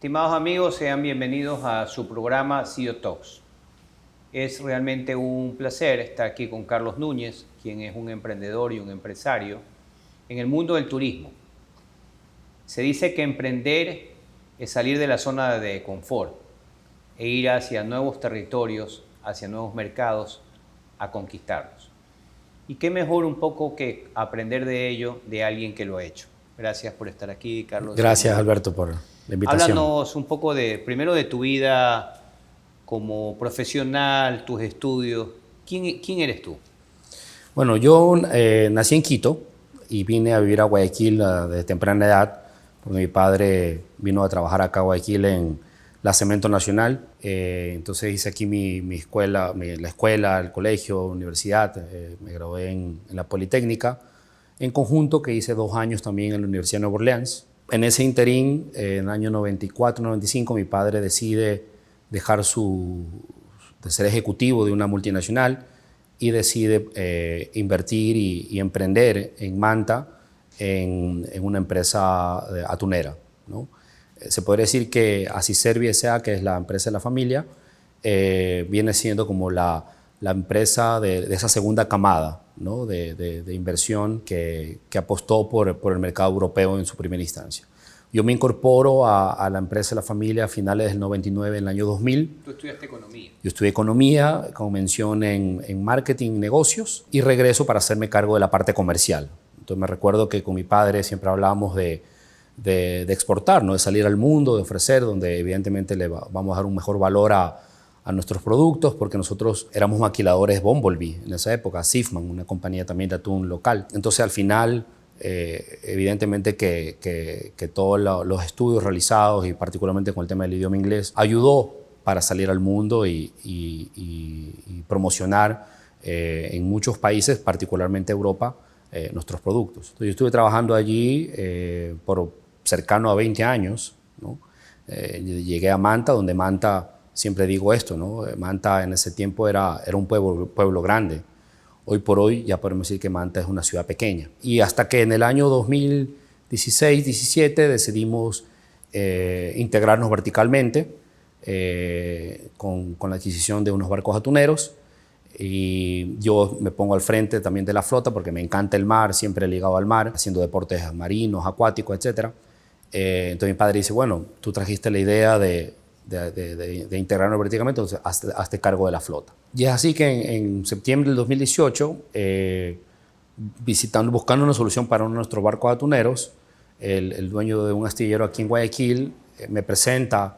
Estimados amigos, sean bienvenidos a su programa CEO Talks. Es realmente un placer estar aquí con Carlos Núñez, quien es un emprendedor y un empresario en el mundo del turismo. Se dice que emprender es salir de la zona de confort e ir hacia nuevos territorios, hacia nuevos mercados, a conquistarlos. Y qué mejor un poco que aprender de ello de alguien que lo ha hecho. Gracias por estar aquí, Carlos. Gracias, Alberto, por la invitación. Háblanos un poco primero de tu vida como profesional, tus estudios. ¿Quién eres tú? Bueno, yo nací en Quito y vine a vivir a Guayaquil de temprana edad, porque mi padre vino a trabajar acá a Guayaquil en la Cemento Nacional. Entonces hice aquí mi escuela, la escuela, el colegio, universidad. Me gradué en la Politécnica, en conjunto que hice 2 años también en la Universidad de Nueva Orleans. En ese interín, en el año 94-95, mi padre decide dejar de ser ejecutivo de una multinacional y decide invertir y emprender en Manta, en una empresa atunera, ¿no? Se podría decir que Aciservi S.A., que es la empresa de la familia, viene siendo como la empresa de esa segunda camada, ¿no? de inversión que apostó por el mercado europeo en su primera instancia. Yo me incorporo a la empresa de la familia a finales del 99, en el año 2000. Tú estudiaste economía. Yo estudié economía con mención en marketing y negocios y regreso para hacerme cargo de la parte comercial. Entonces me recuerdo que con mi padre siempre hablábamos de exportar, ¿no? De salir al mundo, de ofrecer, donde evidentemente le vamos a dar un mejor valor a nuestros productos, porque nosotros éramos maquiladores Bumblebee en esa época, Sifman, una compañía también de atún local. Entonces al final, evidentemente que todos los estudios realizados y particularmente con el tema del idioma inglés ayudó para salir al mundo y promocionar en muchos países, particularmente Europa, nuestros productos. Entonces, yo estuve trabajando allí por cercano a 20 años, ¿no? Llegué a Manta, donde Manta, siempre digo esto, ¿no? Manta en ese tiempo era un pueblo grande. Hoy por hoy ya podemos decir que Manta es una ciudad pequeña. Y hasta que en el año 2016-17 decidimos integrarnos verticalmente con la adquisición de unos barcos atuneros. Y yo me pongo al frente también de la flota porque me encanta el mar, siempre ligado al mar, haciendo deportes marinos, acuáticos, etc. Entonces mi padre dice, bueno, tú trajiste la idea de integrarnos verticalmente, entonces hazte cargo de la flota. Y es así que en septiembre del 2018, buscando una solución para uno de nuestros barcos atuneros, el dueño de un astillero aquí en Guayaquil me presenta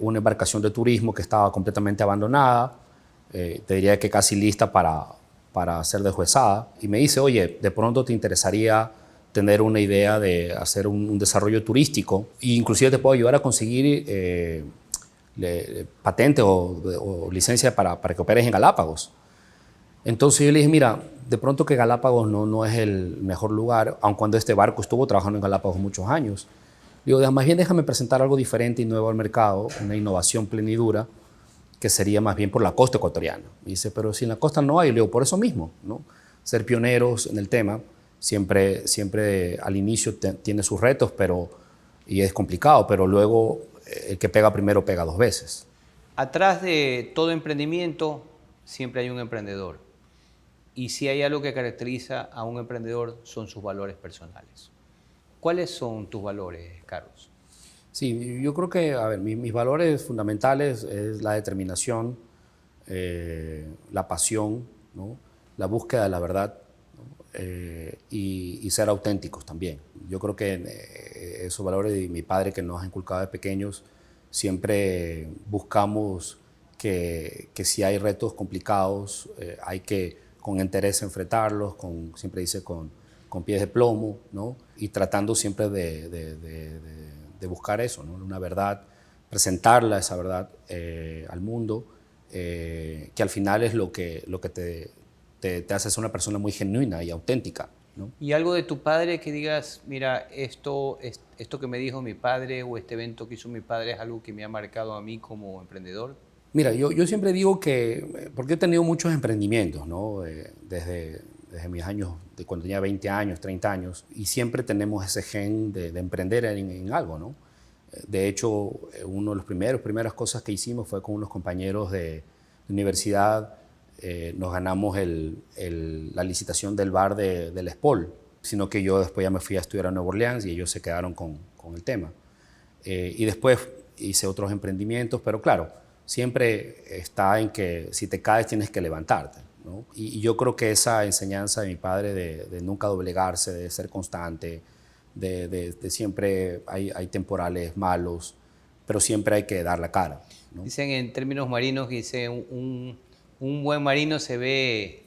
una embarcación de turismo que estaba completamente abandonada, te diría que casi lista para ser deshuesada, y me dice, oye, de pronto te interesaría tener una idea de hacer un desarrollo turístico e inclusive te puedo ayudar a conseguir patente o licencia para que operes en Galápagos. Entonces yo le dije, mira, de pronto que Galápagos no es el mejor lugar, aun cuando este barco estuvo trabajando en Galápagos muchos años. Le digo, más bien déjame presentar algo diferente y nuevo al mercado, una innovación plena y dura, que sería más bien por la costa ecuatoriana. Y dice, pero si en la costa no hay. Le digo, por eso mismo, ¿no? Ser pioneros en el tema siempre al inicio tiene sus retos y es complicado, pero luego el que pega primero pega 2 veces. Atrás de todo emprendimiento siempre hay un emprendedor. Y si hay algo que caracteriza a un emprendedor son sus valores personales. ¿Cuáles son tus valores, Carlos? Sí, yo creo que, a ver, mis valores fundamentales es la determinación, la pasión, ¿no? La búsqueda de la verdad, ¿no? Y ser auténticos también. Yo creo que esos valores de mi padre que nos ha inculcado de pequeños, siempre buscamos que si hay retos complicados, hay que con interés enfrentarlos, siempre dice con pies de plomo, ¿no? Y tratando siempre de buscar eso, ¿no? Una verdad, presentarla esa verdad al mundo, que al final es lo que te hace ser una persona muy genuina y auténtica, ¿no? ¿Y algo de tu padre que digas, mira, esto que me dijo mi padre o este evento que hizo mi padre es algo que me ha marcado a mí como emprendedor? Mira, yo siempre digo que, porque he tenido muchos emprendimientos, ¿no? Desde mis años, de cuando tenía 20 años, 30 años, y siempre tenemos ese gen de emprender en algo, ¿no? De hecho, uno de los primeras cosas que hicimos fue con unos compañeros de universidad, nos ganamos la licitación del bar del Espol, sino que yo después ya me fui a estudiar a Nueva Orleans y ellos se quedaron con el tema. Y después hice otros emprendimientos, pero claro, siempre está en que si te caes tienes que levantarte, ¿no? Y yo creo que esa enseñanza de mi padre de nunca doblegarse, de ser constante, de siempre hay temporales malos, pero siempre hay que dar la cara, ¿no? Dicen en términos marinos, dice un buen marino se ve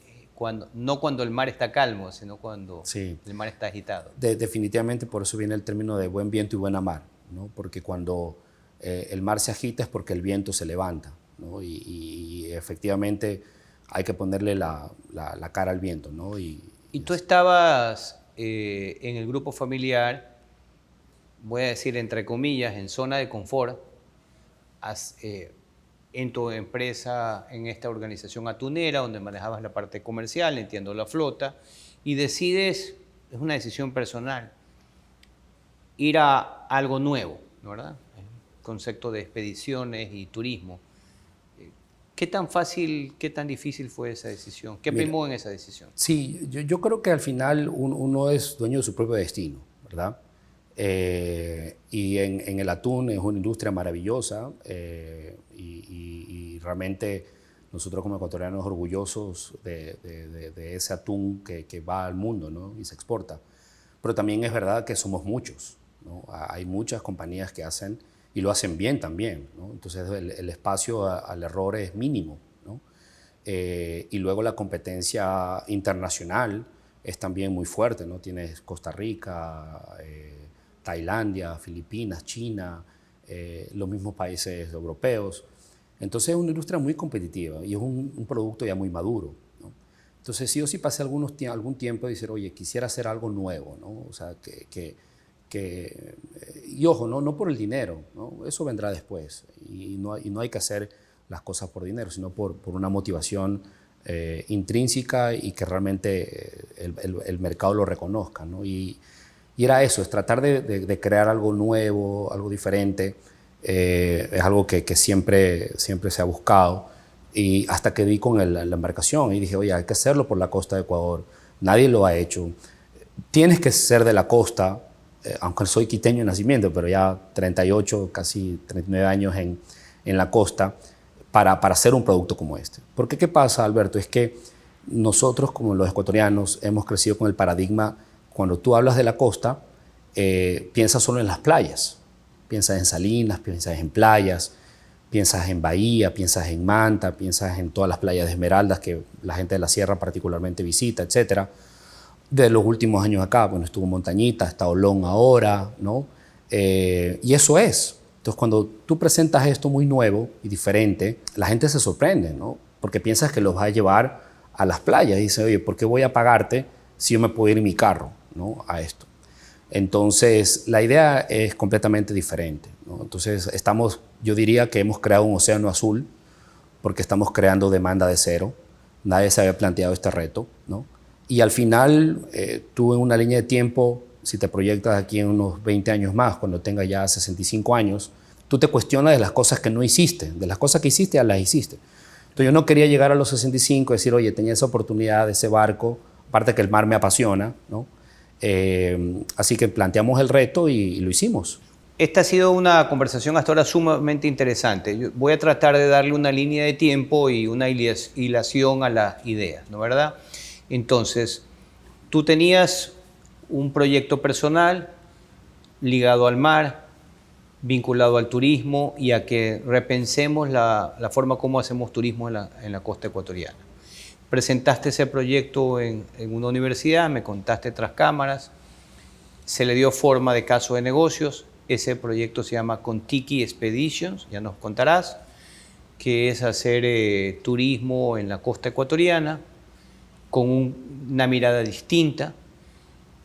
no cuando el mar está calmo, sino cuando Sí. el mar está agitado. Definitivamente por eso viene el término de buen viento y buena mar, ¿no? Porque cuando el mar se agita es porque el viento se levanta, ¿no? Y efectivamente hay que ponerle la cara al viento, ¿no? Y tú estabas en el grupo familiar, voy a decir entre comillas, en zona de confort, en tu empresa, en esta organización atunera, donde manejabas la parte comercial, entiendo la flota, y decides, es una decisión personal, ir a algo nuevo, ¿verdad? El concepto de expediciones y turismo. ¿Qué tan fácil, qué tan difícil fue esa decisión? ¿Qué primó en esa decisión? Sí, yo creo que al final uno es dueño de su propio destino, ¿verdad? Y en el atún es una industria maravillosa y realmente nosotros como ecuatorianos orgullosos de ese atún que va al mundo, ¿no? Y se exporta. Pero también es verdad que somos muchos, ¿no? Hay muchas compañías que hacen y lo hacen bien también, ¿no? Entonces el espacio al error es mínimo, ¿no? Y luego la competencia internacional es también muy fuerte, ¿no? Tienes Costa Rica, Tailandia, Filipinas, China, los mismos países europeos. Entonces es una industria muy competitiva y es un producto ya muy maduro, ¿no? Entonces sí o sí pasé algún tiempo de decir, oye, quisiera hacer algo nuevo, ¿no? O sea, y ojo, no por el dinero, ¿no? Eso vendrá después y no hay que hacer las cosas por dinero, sino por una motivación intrínseca y que realmente el mercado lo reconozca, ¿no? Y era eso, es tratar de crear algo nuevo, algo diferente. Es algo que siempre se ha buscado. Y hasta que di con la embarcación y dije, oye, hay que hacerlo por la costa de Ecuador. Nadie lo ha hecho. Tienes que ser de la costa, aunque soy quiteño de nacimiento, pero ya 38, casi 39 años en la costa, para hacer un producto como este. Porque ¿qué pasa, Alberto? Es que nosotros, como los ecuatorianos, hemos crecido con el paradigma. Cuando tú hablas de la costa, piensas solo en las playas. Piensas en Salinas, piensas en playas, piensas en Bahía, piensas en Manta, piensas en todas las playas de Esmeraldas que la gente de la sierra particularmente visita, etc. De los últimos años acá, bueno, estuvo Montañita, está Olón ahora, ¿no? Y eso es. Entonces, cuando tú presentas esto muy nuevo y diferente, la gente se sorprende, ¿no? Porque piensas que los vas a llevar a las playas y dice, oye, ¿por qué voy a pagarte si yo me puedo ir en mi carro, ¿no? A esto. Entonces, la idea es completamente diferente, ¿no? Entonces, yo diría que hemos creado un océano azul porque estamos creando demanda de cero. Nadie se había planteado este reto, ¿no? Y al final, tú en una línea de tiempo, si te proyectas aquí en unos 20 años más, cuando tengas ya 65 años, tú te cuestionas de las cosas que no hiciste. De las cosas que hiciste, ya las hiciste. Entonces, yo no quería llegar a los 65 y decir, oye, tenía esa oportunidad de ese barco, aparte que el mar me apasiona, ¿no? Así que planteamos el reto y lo hicimos. Esta ha sido una conversación hasta ahora sumamente interesante. Yo voy a tratar de darle una línea de tiempo y una hilación a las ideas, ¿no es verdad? Entonces, tú tenías un proyecto personal ligado al mar, vinculado al turismo y a que repensemos la forma como hacemos turismo en la costa ecuatoriana. Presentaste ese proyecto en una universidad, me contaste tras cámaras, se le dio forma de caso de negocios. Ese proyecto se llama Contiki Expeditions, ya nos contarás, que es hacer turismo en la costa ecuatoriana con una mirada distinta.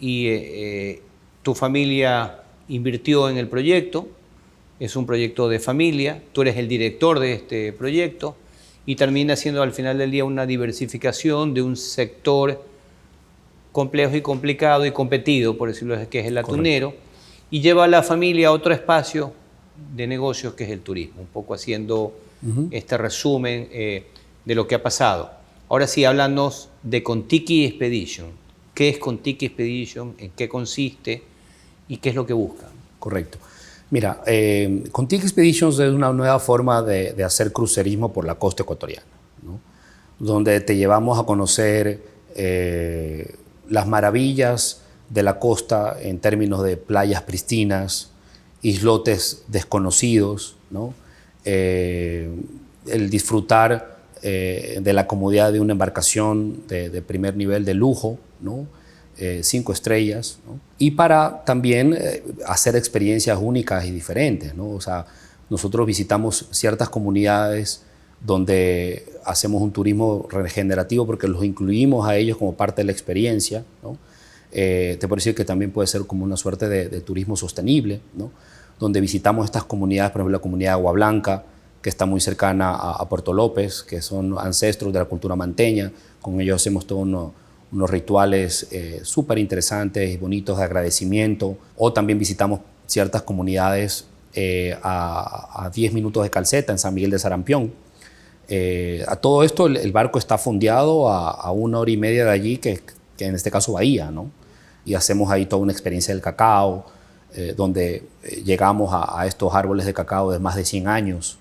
Y tu familia invirtió en el proyecto, es un proyecto de familia, tú eres el director de este proyecto y termina siendo al final del día una diversificación de un sector complejo y complicado y competido, por decirlo así, que es el atunero. Correcto. Y lleva a la familia a otro espacio de negocios que es el turismo, un poco haciendo este resumen de lo que ha pasado. Ahora sí, háblanos de Contiki Expedition. ¿Qué es Contiki Expedition? ¿En qué consiste? ¿Y qué es lo que busca? Correcto. Mira, Contiki Expeditions es una nueva forma de hacer crucerismo por la costa ecuatoriana, ¿no? Donde te llevamos a conocer las maravillas de la costa en términos de playas pristinas, islotes desconocidos, ¿no? El disfrutar de la comodidad de una embarcación de primer nivel de lujo, ¿no? 5 estrellas, ¿no? Y para también hacer experiencias únicas y diferentes, ¿no? O sea, nosotros visitamos ciertas comunidades donde hacemos un turismo regenerativo porque los incluimos a ellos como parte de la experiencia, ¿no? Te puedo decir que también puede ser como una suerte de turismo sostenible, ¿no? Donde visitamos estas comunidades, por ejemplo la comunidad de Agua Blanca, que está muy cercana a Puerto López, que son ancestros de la cultura manteña. Con ellos hacemos todos unos rituales súper interesantes y bonitos de agradecimiento. O también visitamos ciertas comunidades a 10 minutos de Calceta, en San Miguel de Sarampión. A todo esto el barco está fondeado a 1 hora y media de allí, que en este caso Bahía, ¿no? Y hacemos ahí toda una experiencia del cacao, donde llegamos a estos árboles de cacao de más de 100 años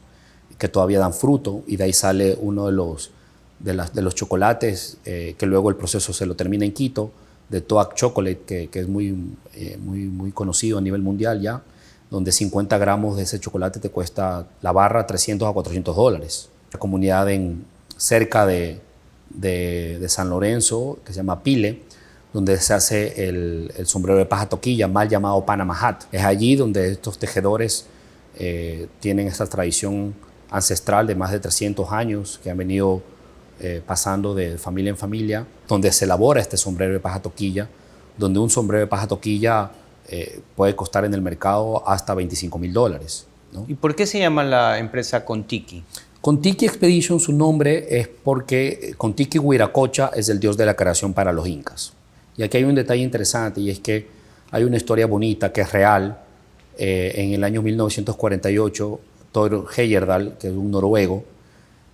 que todavía dan fruto, y de ahí sale uno de los chocolates que luego el proceso se lo termina en Quito, de Toac Chocolate, que es muy conocido a nivel mundial ya, donde 50 gramos de ese chocolate te cuesta la barra $300 a $400. La comunidad cerca de San Lorenzo, que se llama Pile, donde se hace el sombrero de paja toquilla, mal llamado Panama Hat. Es allí donde estos tejedores tienen esta tradición ancestral de más de 300 años que han venido pasando de familia en familia, donde se elabora este sombrero de paja toquilla, donde un sombrero de paja toquilla puede costar en el mercado hasta $25,000, ¿no? ¿Y por qué se llama la empresa Contiki? Contiki Expedition, su nombre es porque Contiki Huiracocha es el dios de la creación para los incas. Y aquí hay un detalle interesante, y es que hay una historia bonita que es real. En el año 1948, Thor Heyerdahl, que es un noruego,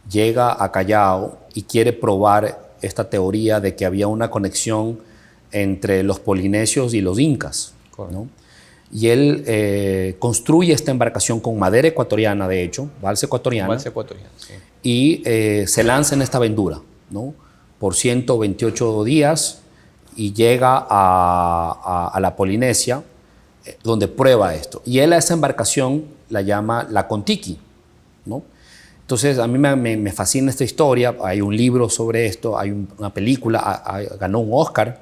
llega a Callao y quiere probar esta teoría de que había una conexión entre los polinesios y los incas, ¿no? Y él construye esta embarcación con madera ecuatoriana, de hecho, balsa ecuatoriana, Sí. y se lanza en esta aventura, ¿no? Por 128 días, y llega a la Polinesia, donde prueba esto. Y él a esa embarcación la llama la Contiki, ¿no? Entonces a mí me fascina esta historia. Hay un libro sobre esto, hay una película, ganó un Oscar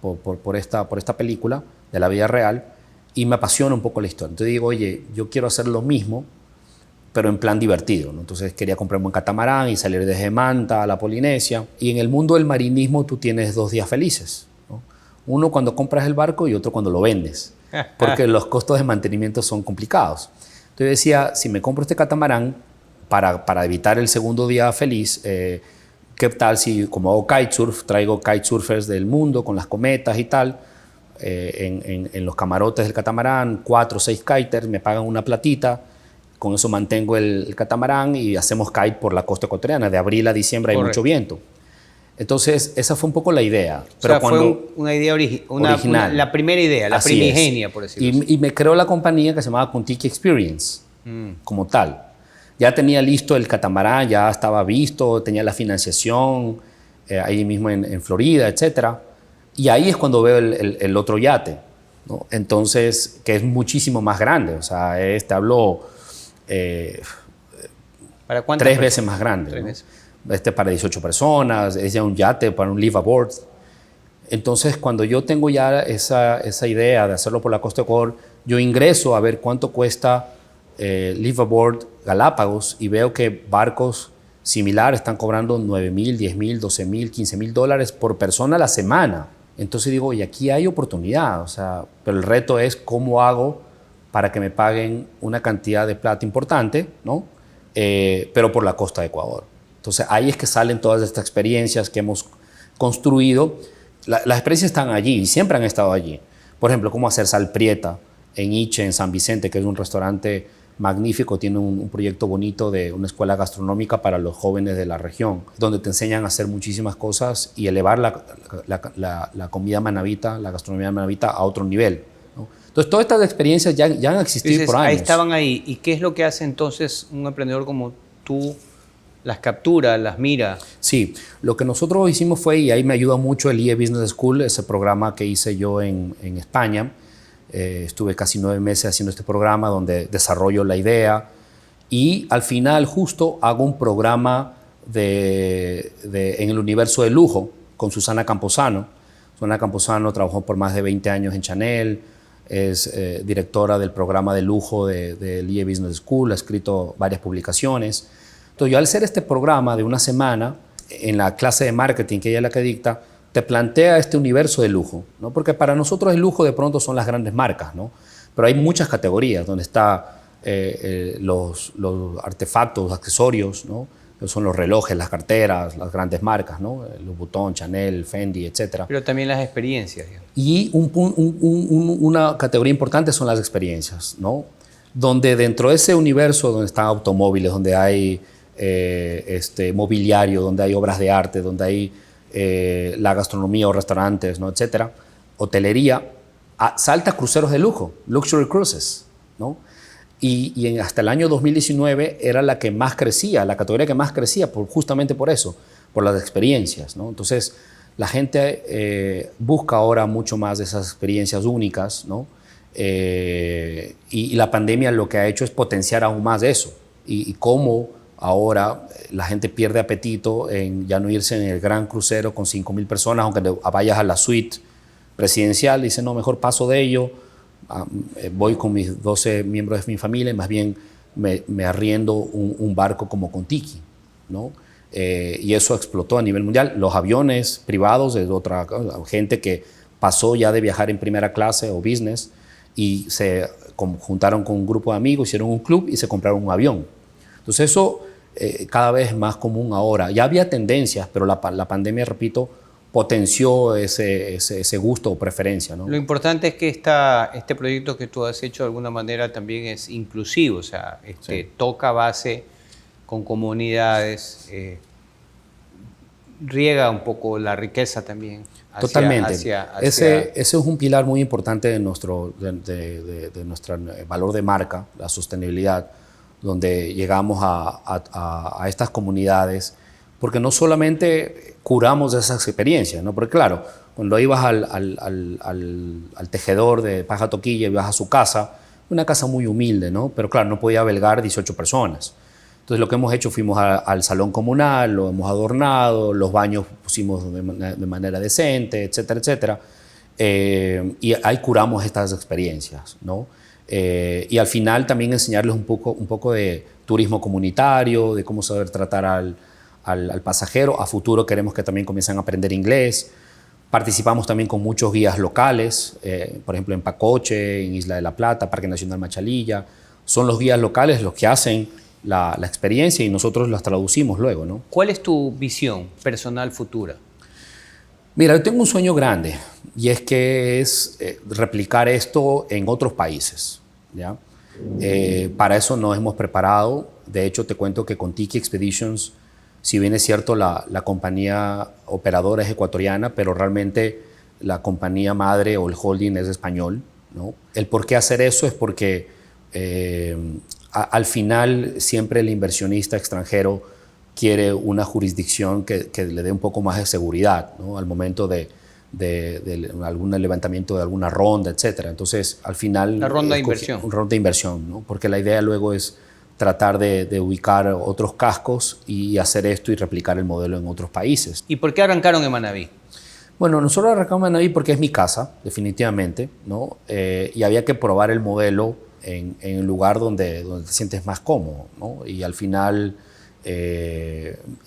por esta película de la vida real, y me apasiona un poco la historia. Entonces digo, oye, yo quiero hacer lo mismo, pero en plan divertido, ¿no? Entonces quería comprarme un catamarán y salir desde Manta a la Polinesia. Y en el mundo del marinismo tú tienes 2 días felices, ¿no? Uno cuando compras el barco y otro cuando lo vendes, porque los costos de mantenimiento son complicados. Entonces decía, si me compro este catamarán para evitar el segundo día feliz, ¿qué tal si, como hago kitesurf, traigo kitesurfers del mundo con las cometas y tal, en los camarotes del catamarán, 4 o 6 kiters, me pagan una platita, con eso mantengo el catamarán y hacemos kite por la costa ecuatoriana. De abril a diciembre hay mucho viento. Entonces, esa fue un poco la idea. Pero fue una idea original. La primera idea, la primigenia, por decirlo así. Y me creó la compañía que se llamaba Contiki Experience, como tal. Ya tenía listo el catamarán, ya estaba visto, tenía la financiación, ahí mismo en Florida, etc. Y ahí es cuando veo el otro yate, ¿no? Entonces, que es muchísimo más grande. O sea, te hablo ¿Para 3 veces más grande, 3 ¿no? veces. Para 18 personas, es ya un yate para un live aboard. Entonces, cuando yo tengo ya esa idea de hacerlo por la costa de Ecuador, yo ingreso a ver cuánto cuesta live aboard Galápagos, y veo que barcos similares están cobrando $9,000, $10,000, $12,000, $15,000 por persona a la semana. Entonces digo, y aquí hay oportunidad, o sea, pero el reto es cómo hago para que me paguen una cantidad de plata importante, ¿no? Pero por la costa de Ecuador. Entonces ahí es que salen todas estas experiencias que hemos construido. Las experiencias están allí y siempre han estado allí. Por ejemplo, cómo hacer sal prieta en Iche, en San Vicente, que es un restaurante magnífico, tiene un proyecto bonito de una escuela gastronómica para los jóvenes de la región, donde te enseñan a hacer muchísimas cosas y elevar la comida manabita, la gastronomía manabita a otro nivel, ¿no? Entonces, todas estas experiencias ya han existido. Dices, por años. ahí estaban ahí. ¿Y qué es lo que hace entonces un emprendedor como tú? ¿Las captura, las mira? Sí, lo que nosotros hicimos fue, y ahí me ayuda mucho el IE Business School, ese programa que hice yo en España. Estuve casi 9 meses haciendo este programa donde desarrollo la idea y al final justo hago un programa en el universo de lujo con Susana Camposano. Susana Camposano trabajó por más de 20 años en Chanel, es directora del programa de lujo del IE Business School, ha escrito varias publicaciones. Entonces yo al hacer este programa de una semana, en la clase de marketing que ella es la que dicta, te plantea este universo de lujo, ¿no? Porque para nosotros el lujo de pronto son las grandes marcas, ¿no? Pero hay muchas categorías donde están los artefactos, los accesorios, ¿no? Son los relojes, las carteras, las grandes marcas, ¿no? Louis Vuitton, Chanel, Fendi, etc. Pero también las experiencias, digamos. Y una categoría importante son las experiencias, ¿no? Donde dentro de ese universo donde están automóviles, donde hay mobiliario, donde hay obras de arte, donde hay la gastronomía o restaurantes, ¿no? Etcétera, hotelería, salta cruceros de lujo, luxury cruises, ¿no? Y hasta el año 2019 era la que más crecía, la categoría que más crecía justamente por eso, por las experiencias, ¿no? Entonces la gente busca ahora mucho más de esas experiencias únicas, ¿no? Y la pandemia lo que ha hecho es potenciar aún más eso y cómo ahora la gente pierde apetito en ya no irse en el gran crucero con 5,000 personas, aunque vayas a la suite presidencial, dice, no, mejor paso de ello, voy con mis 12 miembros de mi familia y más bien me arriendo un barco como Contiki, ¿no? Y eso explotó a nivel mundial. Los aviones privados de otra gente que pasó ya de viajar en primera clase o business y se juntaron con un grupo de amigos, hicieron un club y se compraron un avión. Entonces eso cada vez es más común ahora. Ya había tendencias, pero la pandemia, repito, potenció ese gusto o preferencia, ¿no? Lo importante es que este proyecto que tú has hecho de alguna manera también es inclusivo, o sea, Sí. toca base con comunidades, riega un poco la riqueza también. Totalmente. Ese es un pilar muy importante de nuestro valor de marca, la sostenibilidad, donde llegamos a estas comunidades, porque no solamente curamos esas experiencias, ¿no? Porque claro, cuando ibas al tejedor de paja toquilla, ibas a su casa, una casa muy humilde, ¿no? Pero claro, no podía albergar 18 personas. Entonces lo que hemos hecho, fuimos al salón comunal, lo hemos adornado, los baños pusimos de manera decente, etcétera, etcétera. Y ahí curamos estas experiencias, ¿no? Y al final también enseñarles un poco de turismo comunitario, de cómo saber tratar al pasajero. A futuro queremos que también comiencen a aprender inglés. Participamos también con muchos guías locales, por ejemplo en Pacoche, en Isla de la Plata, Parque Nacional Machalilla. Son los guías locales los que hacen la experiencia y nosotros las traducimos luego, ¿no? ¿Cuál es tu visión personal futura? Mira, yo tengo un sueño grande y es que es replicar esto en otros países, ¿ya? Para eso nos hemos preparado. De hecho, te cuento que con Tiki Expeditions, si bien es cierto, la compañía operadora es ecuatoriana, pero realmente la compañía madre o el holding es español, ¿no? El por qué hacer eso es porque al final siempre el inversionista extranjero quiere una jurisdicción que le dé un poco más de seguridad, ¿no? Al momento de algún levantamiento de alguna ronda, etcétera. Entonces, al final... La ronda de inversión. Ronda de inversión, ¿no? Porque la idea luego es tratar de ubicar otros cascos y hacer esto y replicar el modelo en otros países. ¿Y por qué arrancaron en Manabí? Bueno, nosotros arrancamos en Manabí porque es mi casa, definitivamente, ¿no? Y había que probar el modelo en el lugar donde te sientes más cómodo, ¿no? Y al final...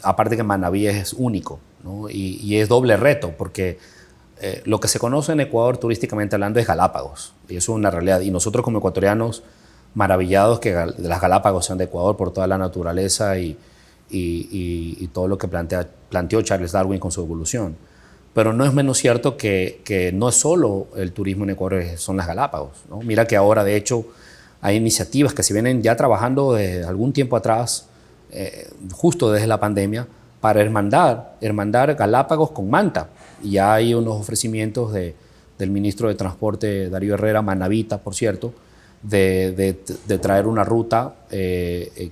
aparte que Manabí es único, ¿no? Y es doble reto porque lo que se conoce en Ecuador turísticamente hablando es Galápagos y eso es una realidad y nosotros como ecuatorianos maravillados que las Galápagos sean de Ecuador por toda la naturaleza y todo lo que planteó Charles Darwin con su evolución, pero no es menos cierto que no es solo el turismo en Ecuador, son las Galápagos, ¿no? Mira que ahora de hecho Hay iniciativas que se vienen ya trabajando desde algún tiempo atrás, justo desde la pandemia, para hermandar Galápagos con Manta. Y ya hay unos ofrecimientos del ministro de Transporte, Darío Herrera, Manavita, por cierto, de traer una ruta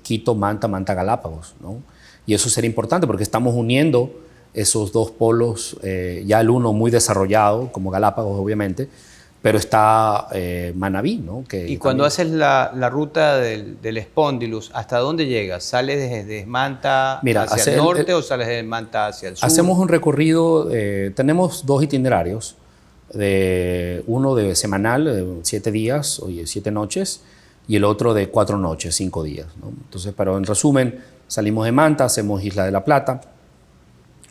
Quito, Manta, Manta, Galápagos, ¿no? Y eso sería importante porque estamos uniendo esos dos polos, ya el uno muy desarrollado, como Galápagos, obviamente, pero está Manabí, ¿no? Y cuando haces la ruta del Spondylus, ¿hasta dónde llegas? ¿Sales desde Manta hacia el norte o sales de Manta hacia el sur? Hacemos un recorrido, tenemos 2 itinerarios, uno de semanal, de 7 días o 7 noches, y el otro de 4 noches, 5 días, ¿no? Entonces, pero en resumen, salimos de Manta, hacemos Isla de la Plata,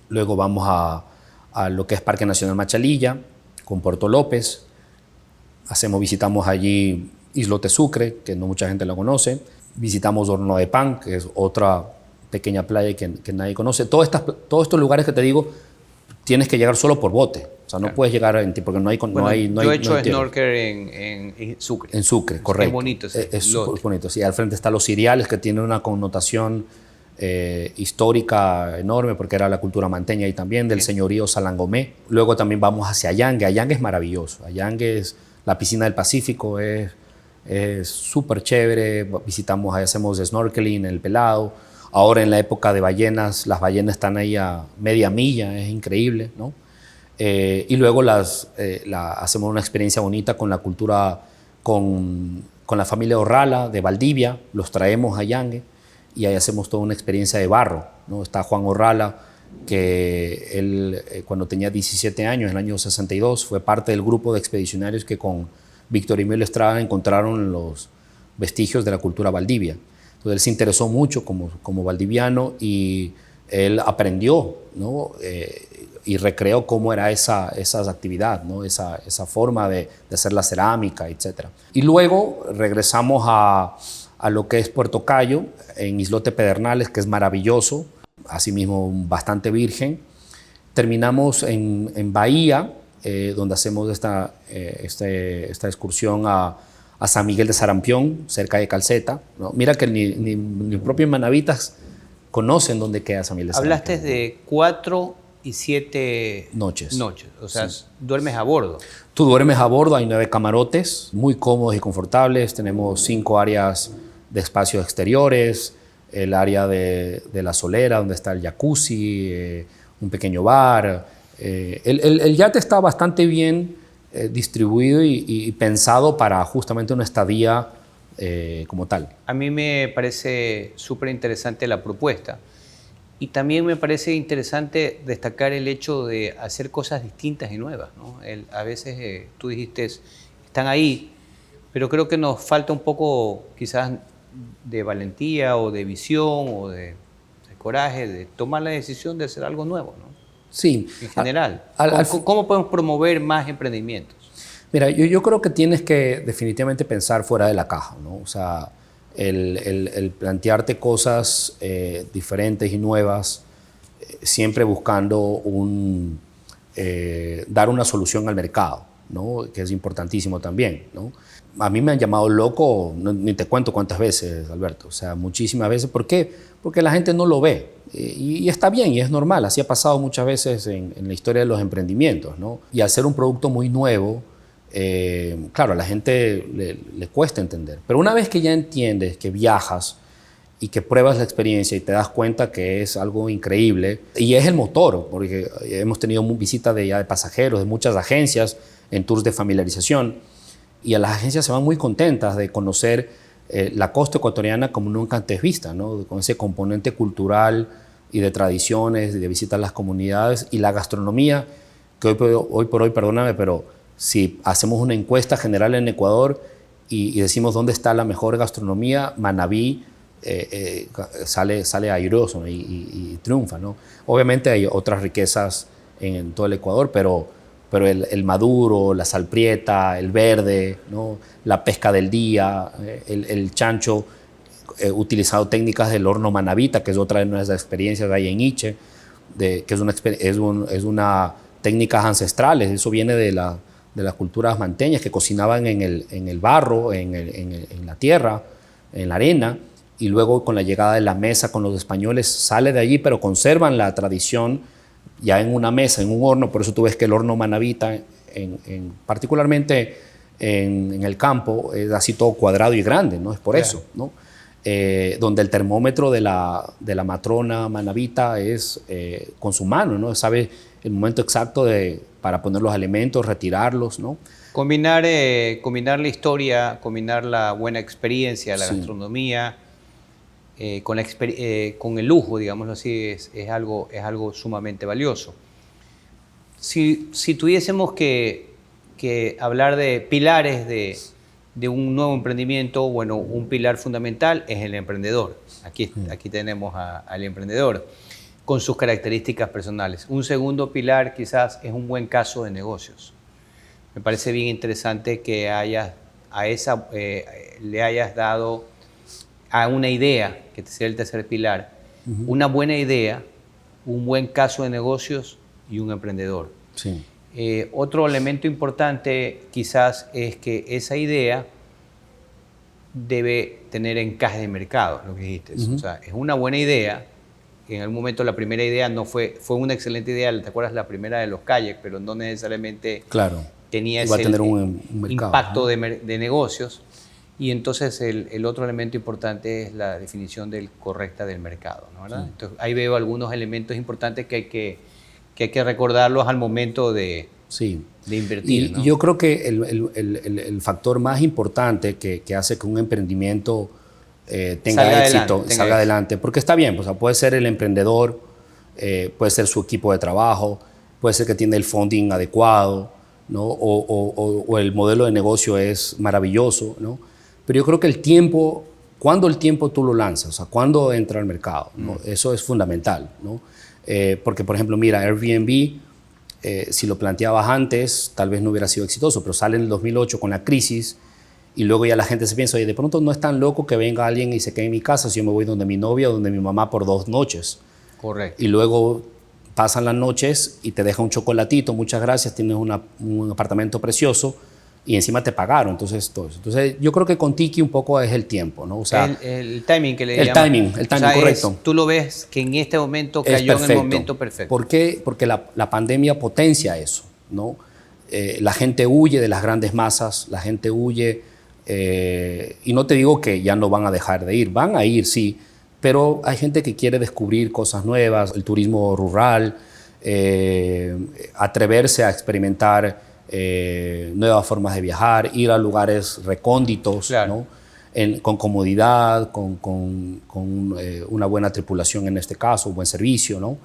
luego vamos a lo que es Parque Nacional Machalilla, con Puerto López. Visitamos allí Islote Sucre, que no mucha gente lo conoce. Visitamos Horno de Pan, que es otra pequeña playa que nadie conoce. Todos estos lugares que te digo, tienes que llegar solo por bote. O sea, no puedes llegar porque no hay... Yo he hecho snorkel en Sucre. En Sucre, correcto. Es bonito ese Es súper bonito. Sí, al frente están los ciriales, que tienen una connotación histórica enorme, porque era la cultura manteña y también del señorío Salangomé. Luego también vamos hacia Ayangue. Ayangue es maravilloso. Ayangue es la piscina del Pacífico, es súper chévere. Visitamos, hacemos snorkeling en el Pelado. Ahora en la época de ballenas, las ballenas están ahí a media milla, es increíble, ¿no? Y luego hacemos una experiencia bonita con la cultura, con la familia Orrala de Valdivia, los traemos a Ayangue y ahí hacemos toda una experiencia de barro, ¿no? Está Juan Orrala, que él cuando tenía 17 años, en el año 62, fue parte del grupo de expedicionarios que con Víctor Emilio Estrada encontraron los vestigios de la cultura Valdivia. Entonces él se interesó mucho como valdiviano y él aprendió, ¿no? Y recreó cómo era esa actividad, ¿no? esa forma de hacer la cerámica, etc. Y luego regresamos a lo que es Puerto Cayo, en Islote Pedernales, que es maravilloso, asimismo bastante virgen. Terminamos en Bahía, donde hacemos esta excursión a San Miguel de Sarampión, cerca de Calceta, ¿no? Mira que ni propios manavitas conocen dónde queda San Miguel de Sarampión. Hablaste de 4 y 7 noches. O sea, sí. Duermes a bordo. Tú duermes a bordo, hay 9 camarotes, muy cómodos y confortables. Tenemos 5 áreas de espacios exteriores, el área de la solera, donde está el jacuzzi, un pequeño bar. El yate está bastante bien distribuido y pensado para justamente una estadía como tal. A mí me parece súper interesante la propuesta. Y también me parece interesante destacar el hecho de hacer cosas distintas y nuevas, ¿no? A veces tú dijiste, están ahí, pero creo que nos falta un poco quizás de valentía o de visión o de coraje de tomar la decisión de hacer algo nuevo, ¿no? Sí. En general. ¿Cómo podemos promover más emprendimientos? Mira, yo creo que tienes que definitivamente pensar fuera de la caja, ¿no? O sea, el plantearte cosas diferentes y nuevas, siempre buscando dar una solución al mercado, ¿no? Que es importantísimo también, ¿no? A mí me han llamado loco, ni te cuento cuántas veces, Alberto, o sea, muchísimas veces. ¿Por qué? Porque la gente no lo ve. Y está bien, y es normal, así ha pasado muchas veces en la historia de los emprendimientos, ¿no? Y al ser un producto muy nuevo, claro, a la gente le cuesta entender. Pero una vez que ya entiendes, que viajas y que pruebas la experiencia y te das cuenta que es algo increíble, y es el motor, porque hemos tenido visitas de pasajeros de muchas agencias en tours de familiarización, y a las agencias se van muy contentas de conocer la costa ecuatoriana como nunca antes vista, ¿no? Con ese componente cultural y de tradiciones, y de visitar las comunidades y la gastronomía, que hoy por hoy, perdóname, pero si hacemos una encuesta general en Ecuador y decimos dónde está la mejor gastronomía, Manabí sale airoso, ¿no? y triunfa, ¿no? Obviamente hay otras riquezas en todo el Ecuador, pero el maduro, la salprieta, el verde, ¿no? La pesca del día, el chancho, utilizado técnicas del horno manabita, que es otra de nuestras experiencias ahí en Iche, que es una técnicas ancestrales. Eso viene de de las culturas manteñas que cocinaban en el barro, en la tierra, en la arena, y luego con la llegada de la mesa con los españoles sale de allí, pero conservan la tradición ya en una mesa, en un horno. Por eso tú ves que el horno manabita, particularmente en el campo, es así todo cuadrado y grande, ¿no? Es por eso, ¿no? Donde el termómetro de la matrona manabita es con su mano, ¿no? Sabe el momento exacto para poner los alimentos, retirarlos, ¿no? Combinar la historia, combinar la buena experiencia, la gastronomía, con el lujo, digámoslo así, es algo sumamente valioso. Si tuviésemos que hablar de pilares de un nuevo emprendimiento, bueno, un pilar fundamental es el emprendedor. Aquí tenemos al emprendedor con sus características personales. Un segundo pilar quizás es un buen caso de negocios. Me parece bien interesante que le hayas dado a una idea, que sea el tercer pilar, una buena idea, un buen caso de negocios y un emprendedor. Sí. Otro elemento importante quizás es que esa idea debe tener encaje de mercado, lo que dijiste. O sea, es una buena idea. En algún momento la primera idea no fue una excelente idea, ¿te acuerdas? La primera de los kayaks, pero no necesariamente tenía ese impacto de negocios. Y entonces el otro elemento importante es la definición correcta del mercado, ¿no? ¿Verdad? Entonces, ahí veo algunos elementos importantes que hay que recordarlos al momento de invertir, ¿no? Y yo creo que el factor más importante que hace que un emprendimiento tenga éxito, salga adelante, porque está bien, o sea, puede ser el emprendedor, puede ser su equipo de trabajo, puede ser que tiene el funding adecuado, ¿no? O el modelo de negocio es maravilloso, ¿no? Pero yo creo que cuando el tiempo tú lo lanzas, o sea, cuando entra al mercado, ¿no? Eso es fundamental, ¿no? Porque, por ejemplo, mira, Airbnb, si lo planteabas antes, tal vez no hubiera sido exitoso, pero sale en el 2008 con la crisis y luego ya la gente se piensa, oye, de pronto no es tan loco que venga alguien y se quede en mi casa si yo me voy donde mi novia o donde mi mamá por 2 noches. Correcto. Y luego pasan las noches y te deja un chocolatito, muchas gracias, tienes un apartamento precioso y encima te pagaron. Entonces, todo eso. Entonces, yo creo que con Tiki un poco es el tiempo, ¿no? O sea, el timing que le llaman. El timing, correcto. Tú lo ves que en este momento cayó en el momento perfecto. ¿Por qué? Porque la pandemia potencia eso, ¿no? La gente huye de las grandes masas, la gente huye, y no te digo que ya no van a dejar de ir, van a ir, sí, pero hay gente que quiere descubrir cosas nuevas, el turismo rural, atreverse a experimentar nuevas formas de viajar, ir a lugares recónditos, claro, ¿no? Con comodidad, con una buena tripulación en este caso, un buen servicio, ¿no?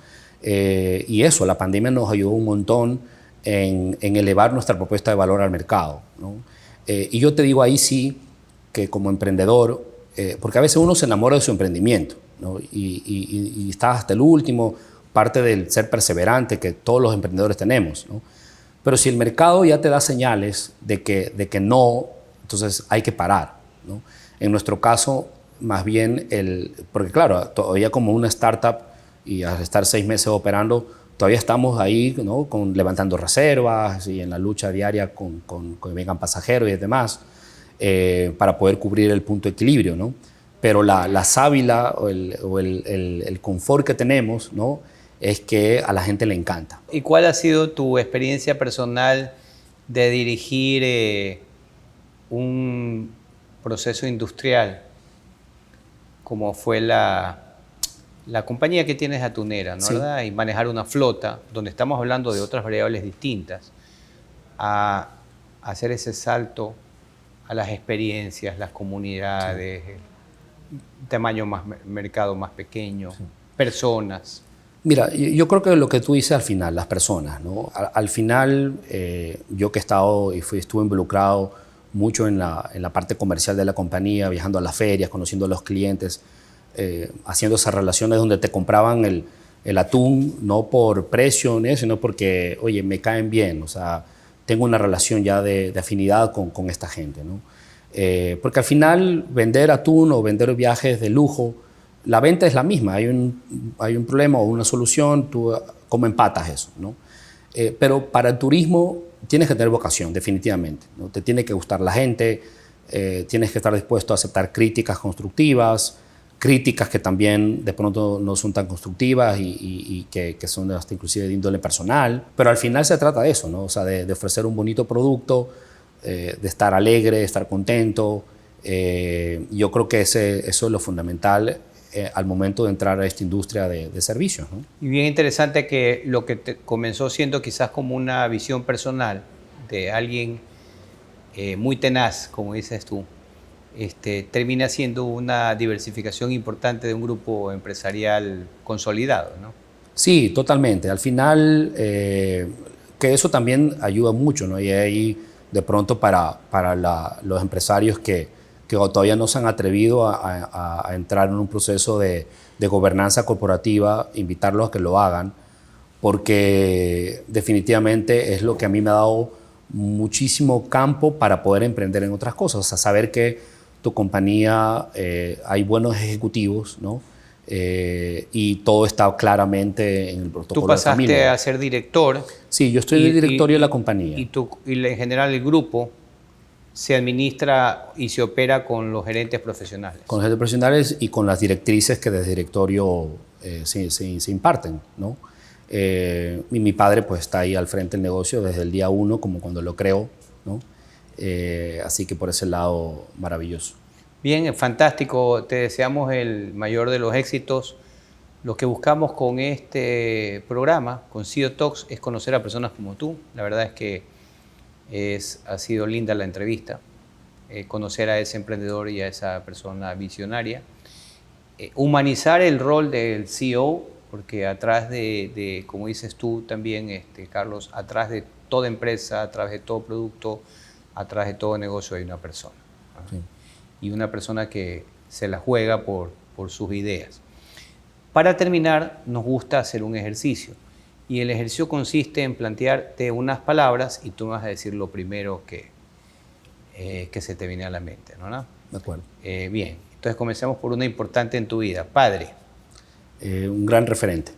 Y eso, la pandemia nos ayudó un montón en elevar nuestra propuesta de valor al mercado, ¿no? Y yo te digo ahí sí que como emprendedor, porque a veces uno se enamora de su emprendimiento, ¿no? Y está hasta el último, parte del ser perseverante que todos los emprendedores tenemos, ¿no? Pero si el mercado ya te da señales de que no, entonces hay que parar, ¿no? En nuestro caso, más bien, porque claro, todavía como una startup y al estar 6 meses operando, todavía estamos ahí, ¿no? Levantando reservas y en la lucha diaria con que vengan pasajeros y demás, para poder cubrir el punto de equilibrio, ¿no? Pero la sábila o el confort que tenemos, ¿no? Es que a la gente le encanta. ¿Y cuál ha sido tu experiencia personal de dirigir un proceso industrial como fue la compañía que tienes atunera, ¿no? Sí. ¿Verdad? Y manejar una flota donde estamos hablando de otras variables distintas, a hacer ese salto a las experiencias, las comunidades, sí, tamaño mercado más pequeño, sí, personas? Mira, yo creo que lo que tú dices al final, las personas, ¿no? Al final, yo que he estado y estuve involucrado mucho en la parte comercial de la compañía, viajando a las ferias, conociendo a los clientes, haciendo esas relaciones donde te compraban el atún, no por precio, ¿no? Sino porque, oye, me caen bien, o sea, tengo una relación ya de afinidad con esta gente, ¿no? Porque al final, vender atún o vender viajes de lujo, la venta es la misma, hay un problema o una solución, tú cómo empatas eso, ¿no? Pero para el turismo tienes que tener vocación, definitivamente, ¿no? Te tiene que gustar la gente, tienes que estar dispuesto a aceptar críticas constructivas, críticas que también de pronto no son tan constructivas y que son hasta inclusive de índole personal. Pero al final se trata de eso, ¿no? O sea, de ofrecer un bonito producto, de estar alegre, de estar contento. Yo creo que eso es lo fundamental al momento de entrar a esta industria de servicios, ¿no? Y bien interesante que lo que comenzó siendo quizás como una visión personal de alguien muy tenaz, como dices tú, termina siendo una diversificación importante de un grupo empresarial consolidado, ¿no? Sí, totalmente. Al final, que eso también ayuda mucho, ¿no? Y ahí, de pronto, para los empresarios que todavía no se han atrevido a entrar en un proceso de gobernanza corporativa, invitarlos a que lo hagan, porque definitivamente es lo que a mí me ha dado muchísimo campo para poder emprender en otras cosas. O sea, saber que tu compañía hay buenos ejecutivos, ¿no? Y todo está claramente en el protocolo. Tú pasaste de familia. a ser director. Sí, yo estoy en el directorio de la compañía. Y en general el grupo se administra y se opera con los gerentes profesionales. Con los gerentes profesionales y con las directrices que desde directorio se imparten, ¿no? Y mi padre pues está ahí al frente del negocio desde el día 1, como cuando lo creó, ¿no? Así que por ese lado, maravilloso. Bien, fantástico. Te deseamos el mayor de los éxitos. Lo que buscamos con este programa, con CEO Talks, es conocer a personas como tú. La verdad es que ha sido linda la entrevista. Conocer a ese emprendedor y a esa persona visionaria. Humanizar el rol del CEO, porque atrás como dices tú también, Carlos, atrás de toda empresa, atrás de todo producto, atrás de todo negocio hay una persona. ¿No? Sí. Y una persona que se la juega por sus ideas. Para terminar, nos gusta hacer un ejercicio. Y el ejercicio consiste en plantearte unas palabras y tú me vas a decir lo primero que se te viene a la mente, ¿no? De acuerdo. Bien, entonces comencemos por una importante en tu vida. Padre. Un gran referente.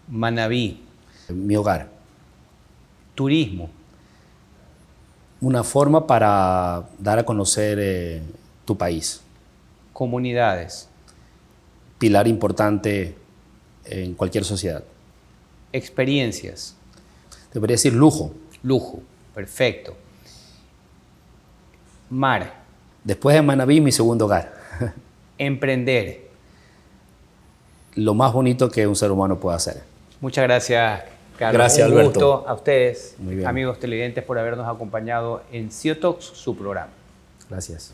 Manabí. Mi hogar. Turismo. Una forma para dar a conocer tu país. Comunidades. Pilar importante en cualquier sociedad. Experiencias. Debería decir lujo. Lujo, perfecto. Mar. Después de Manabí, mi segundo hogar. Emprender. Lo más bonito que un ser humano puede hacer. Muchas gracias, Carlos. Gracias, un Alberto. Gusto a ustedes, Muy bien. amigos televidentes, por habernos acompañado en CEO Talks, su programa. Gracias.